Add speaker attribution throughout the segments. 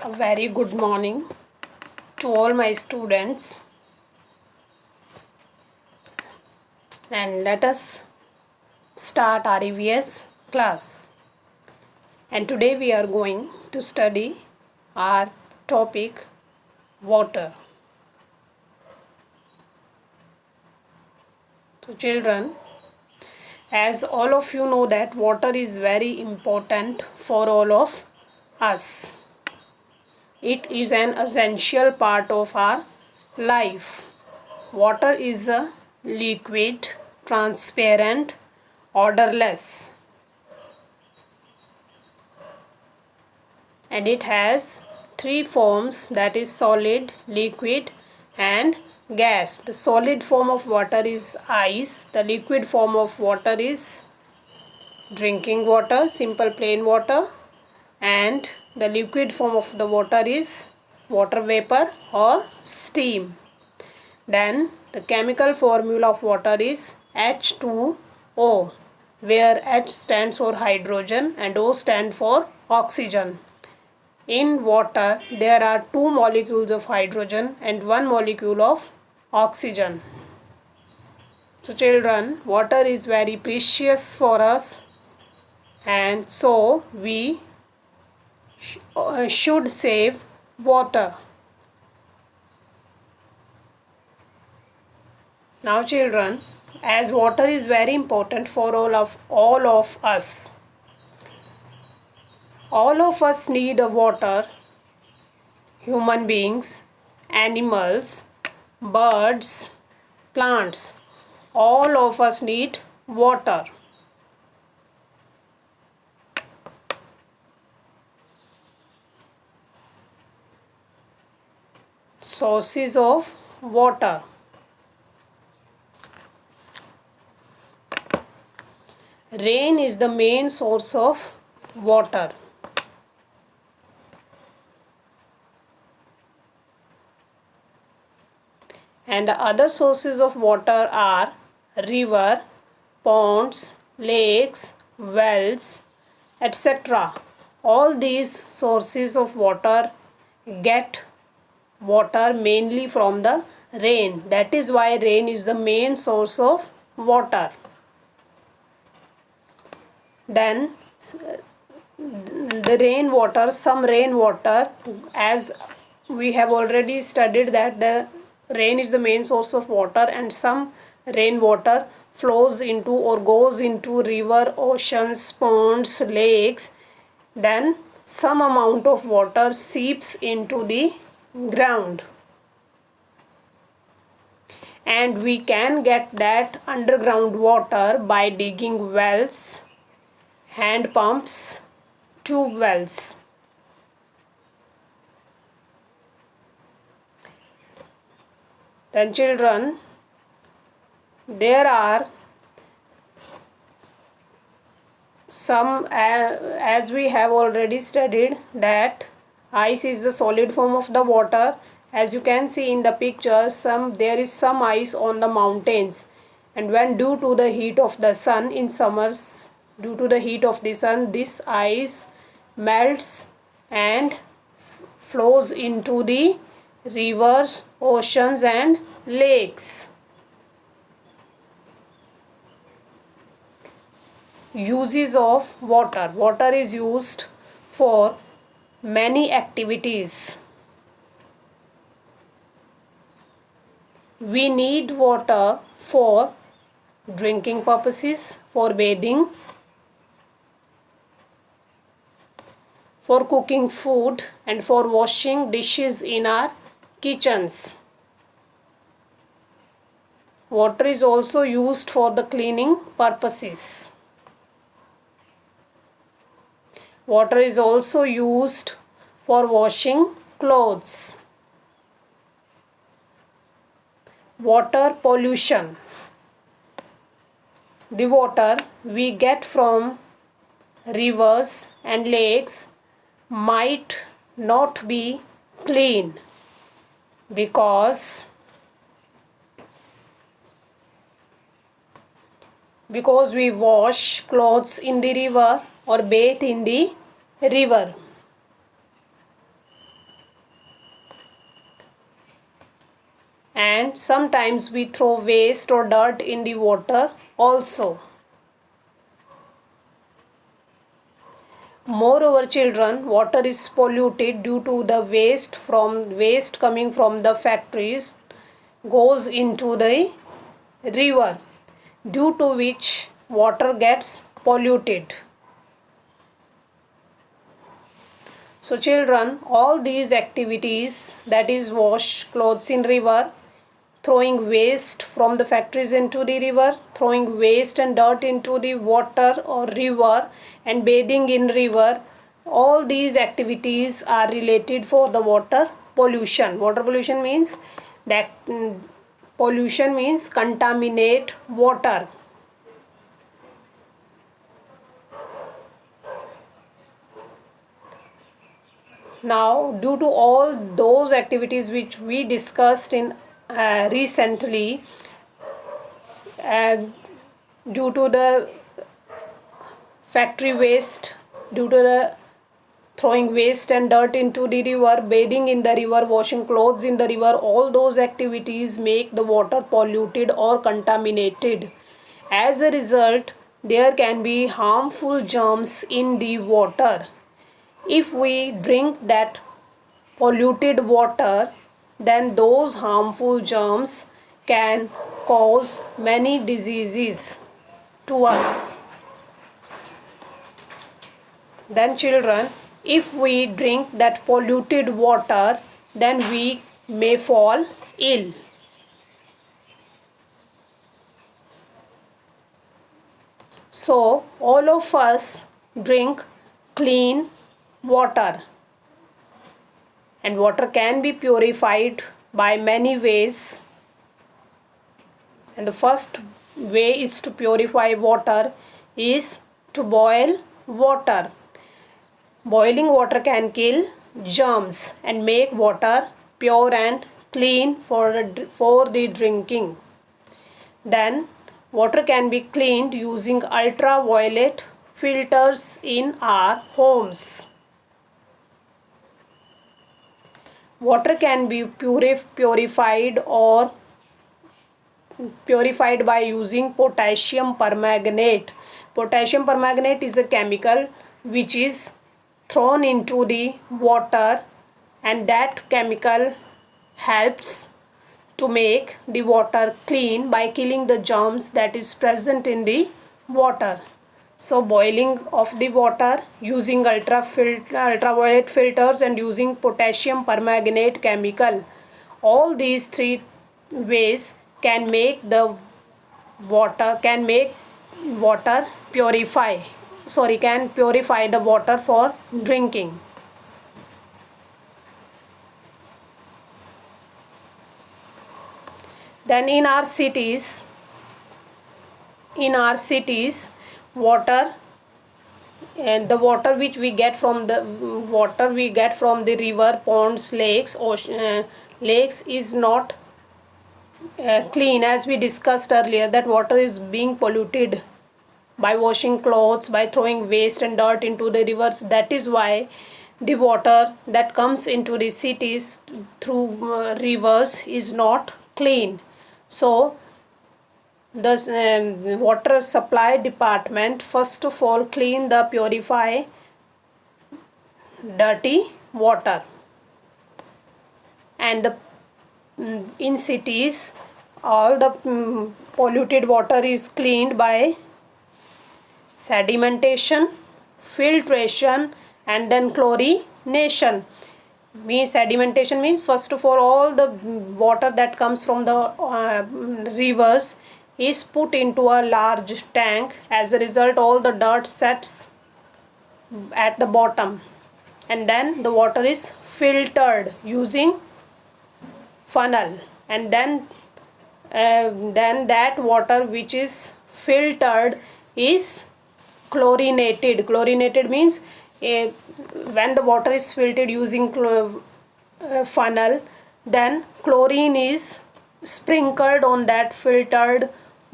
Speaker 1: A very good morning to all my students, and let us start our EVS class. And today we are going to study our topic water. So children, as all of you know that water is very important for all of us. It is an essential part of our life. Water is a liquid, transparent, odorless, and it has three forms, that is solid, liquid and gas. The solid form of water is ice. The liquid form of water is drinking water, simple plain water, and the liquid form of the water is water vapor or steam. Then the chemical formula of water is H2O, where H stands for hydrogen and O stands for oxygen. In water there are two molecules of hydrogen and one molecule of oxygen. So children, water is very precious for us, and so we should save water. Now children, as water is very important for all of us. All of us need water. Human beings, animals, birds, plants. All of us need water. Sources of water. Rain is the main source of water. And the other sources of water are river, ponds, lakes, wells, etc. All these sources of water get water mainly from the rain. That is why rain is the main source of water. Then the rainwater, some rainwater, as we have already studied that the rain is the main source of water, and some rainwater flows into or goes into river, oceans, ponds, lakes. Then some amount of water seeps into the ground, and we can get that underground water by digging wells, hand pumps, tube wells. Then children, there are some, as we have already studied, that ice is the solid form of the water. As you can see in the picture, there is some ice on the mountains, and when due to the heat of the sun in summers, due to the heat of the sun, this ice melts and flows into the rivers, oceans and lakes. Uses of water. Water is used for many activities. We need water for drinking purposes, for bathing, for cooking food, and for washing dishes in our kitchens. Water is also used for the cleaning purposes. Water is also used for washing clothes. Water pollution. The water we get from rivers and lakes might not be clean because we wash clothes in the river or bathe in the river. and sometimes we throw waste or dirt in the water also. Moreover, children, water is polluted due to the waste coming from the factories goes into the river, due to which water gets polluted. So children, all these activities, that is wash clothes in river, throwing waste from the factories into the river, throwing waste and dirt into the water or river, and bathing in river, all these activities are related for the water pollution. Water pollution means that pollution means contaminate water. Now, due to all those activities which we discussed in recently, due to the factory waste, due to the throwing waste and dirt into the river, bathing in the river, washing clothes in the river, all those activities make the water polluted or contaminated. As a result, there can be harmful germs in the water. If we drink that polluted water, then those harmful germs can cause many diseases to us. Then children, if we drink that polluted water, then we may fall ill. So all of us drink clean water, and water can be purified by many ways, and the first way is to purify water is to boil water. Boiling water can kill germs and make water pure and clean for the drinking. Then water can be cleaned using ultraviolet filters in our homes. Water can be purified by using potassium permanganate. Potassium permanganate is a chemical which is thrown into the water, and that chemical helps to make the water clean by killing the germs that is present in the water. So boiling of the water using ultraviolet filters and using potassium permanganate chemical, all these three ways can make water purify the water for drinking. Then in our cities, water, and the water which we get from the river, ponds, lakes, lakes is not clean. As we discussed earlier, that water is being polluted by washing clothes, by throwing waste and dirt into the rivers. That is why the water that comes into the cities through rivers is not clean. So the water supply department first of all purify dirty water, and in cities all the polluted water is cleaned by sedimentation, filtration, and then chlorination. Sedimentation means first of all the water that comes from the rivers is put into a large tank. As a result, all the dirt sets at the bottom, and then the water is filtered using funnel, and then that water which is filtered is chlorinated. Chlorinated means when the water is filtered using funnel, then chlorine is sprinkled on that filtered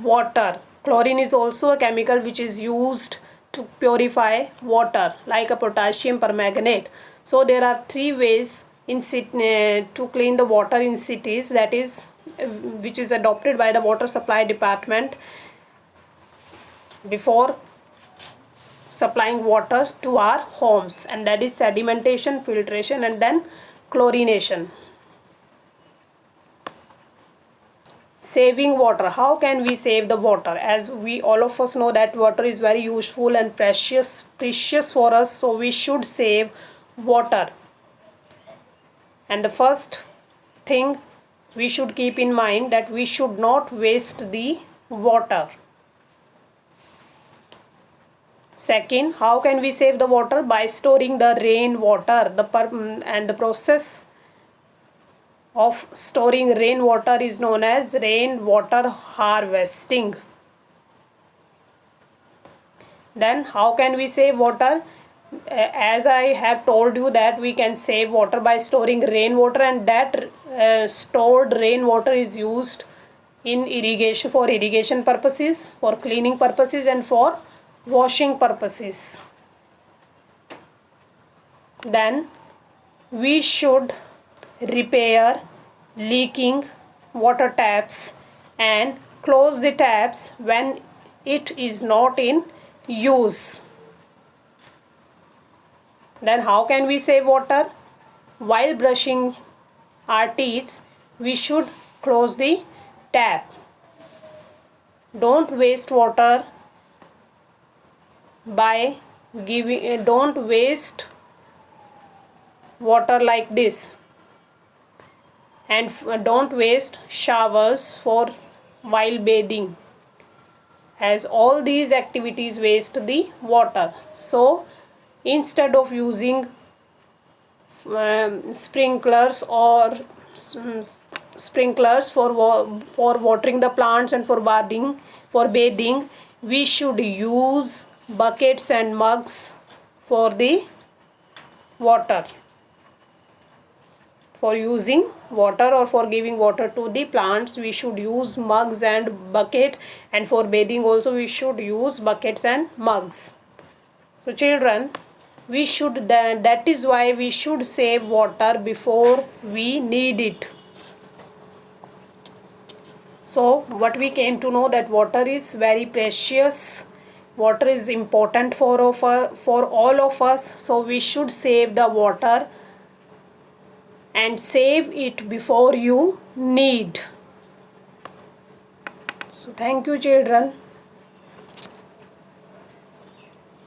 Speaker 1: water. Chlorine is also a chemical which is used to purify water, like a potassium permanganate. So there are three ways to clean the water in cities, that is which is adopted by the water supply department before supplying water to our homes, and that is sedimentation, filtration, and then chlorination. Saving water. How can we save the water? As we all of us know that water is very useful and precious for us, so we should save water. And the first thing we should keep in mind that we should not waste the water. Second, how can we save the water? By storing the rainwater. The process of storing rainwater is known as rainwater harvesting. Then how can we save water? As I have told you that we can save water by storing rainwater, and that stored rainwater is used in irrigation, for irrigation purposes, for cleaning purposes, and for washing purposes. Then we should repair leaking water taps and close the taps when it is not in use. Then how can we save water? While brushing our teeth, we should close the tap. Don't waste water by don't waste water like this, and don't waste showers for while bathing, as all these activities waste the water. So instead of using sprinklers or sprinklers for watering the plants and for bathing, we should use buckets and mugs for the water, for using water or for giving water to the plants. We should use mugs and bucket, and for bathing also we should use buckets and mugs. So children, we should that is why we should save water before we need it. So what we came to know, that water is very precious, water is important for all of us, so we should save the water and save it before you need. So thank you children.